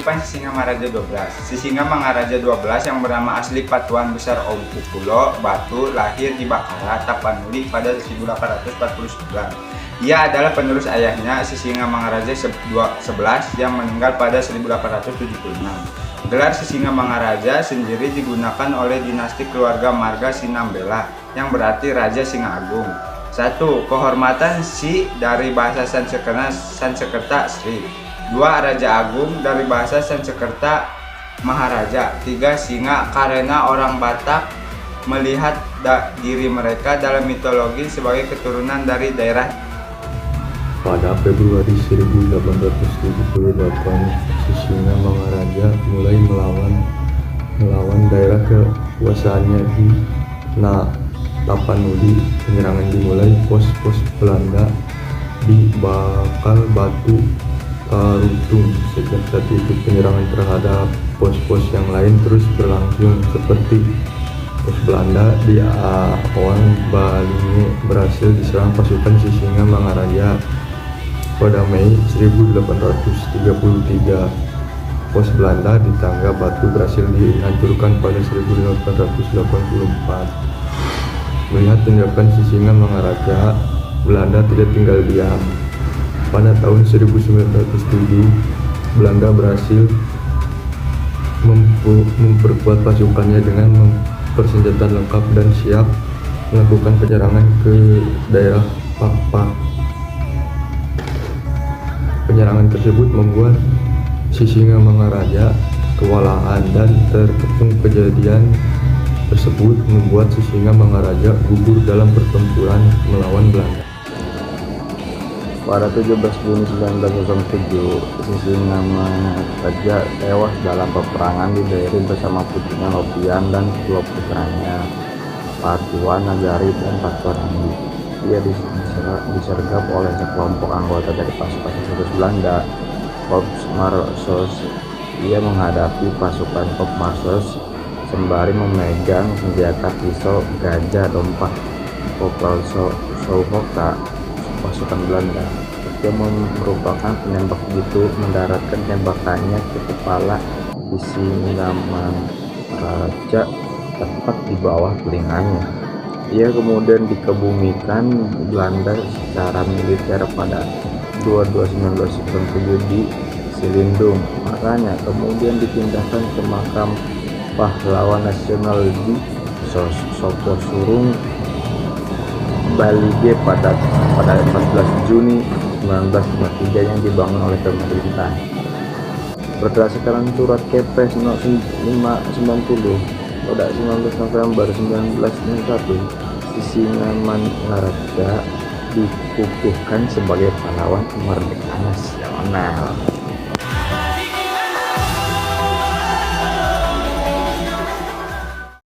kehidupan Sisingamangaraja 12. Sisingamangaraja 12 yang bernama asli Patuan Besar Opukulo Batu lahir di Bakara, Tapanuli pada 1849. Ia adalah penerus ayahnya Sisingamangaraja 11 yang meninggal pada 1876. Gelar Sisingamangaraja sendiri digunakan oleh dinasti keluarga Marga Sinambela yang berarti Raja Singa Agung. 1. Kehormatan Si dari bahasa Sanskerta Sri. 2. Raja Agung dari bahasa Sanskerta Maharaja. 3. Singa karena orang Batak melihat diri mereka dalam mitologi sebagai keturunan dari daerah. Pada Februari 1878, Sisingamangaraja mulai melawan daerah kekuasaannya di Tapanuli. Penyerangan dimulai pos-pos Belanda di Bakal Batu Tarutung. Sejak saat itu penyerangan terhadap pos-pos yang lain terus berlangsung, seperti pos Belanda di Awang Balinge berhasil diserang pasukan Sisingamangaraja pada Mei 1833. Pos Belanda di Tangga Batu berhasil dihancurkan pada 1884. Melihat tindakan Sisingamangaraja, Belanda tidak tinggal diam. Pada tahun 1907, Belanda berhasil memperkuat pasukannya dengan mempersenjataan lengkap dan siap melakukan penyerangan ke daerah Pakpak. Penyerangan tersebut membuat Sisingamangaraja kewalahan, dan terkepung kejadian tersebut membuat Sisingamangaraja gugur dalam pertempuran melawan Belanda. Pada 17 Juni 1907, Sisingamangaraja tewas dalam peperangan di Dairi bersama putrinya Lopian dan kedua putranya, Patuan Nagari dan Patuan Andi. Ia disergap oleh sekelompok anggota dari pasukan khusus Belanda, Korps Marsos. Ia menghadapi pasukan Korps Marsos sembari memegang senjata pisau gajah dompak. Kopral Souhokta pasukan Belanda. Dia merupakan penembak itu mendaratkan tembakannya ke kepala Sisingamangaraja tepat di bawah telinganya. Ia kemudian dikebumikan Belanda secara militer pada 22/1997 di Silindung. Makanya kemudian dipindahkan ke makam pahlawan nasional di Soposurung, Balige pada 14 Juni 1953 yang dibangun oleh pemerintah. Berdasarkan surat Kepres No. 590 pada 19 November 1961, Sisingamangaraja dikukuhkan sebagai pahlawan kemerdekaan nasional.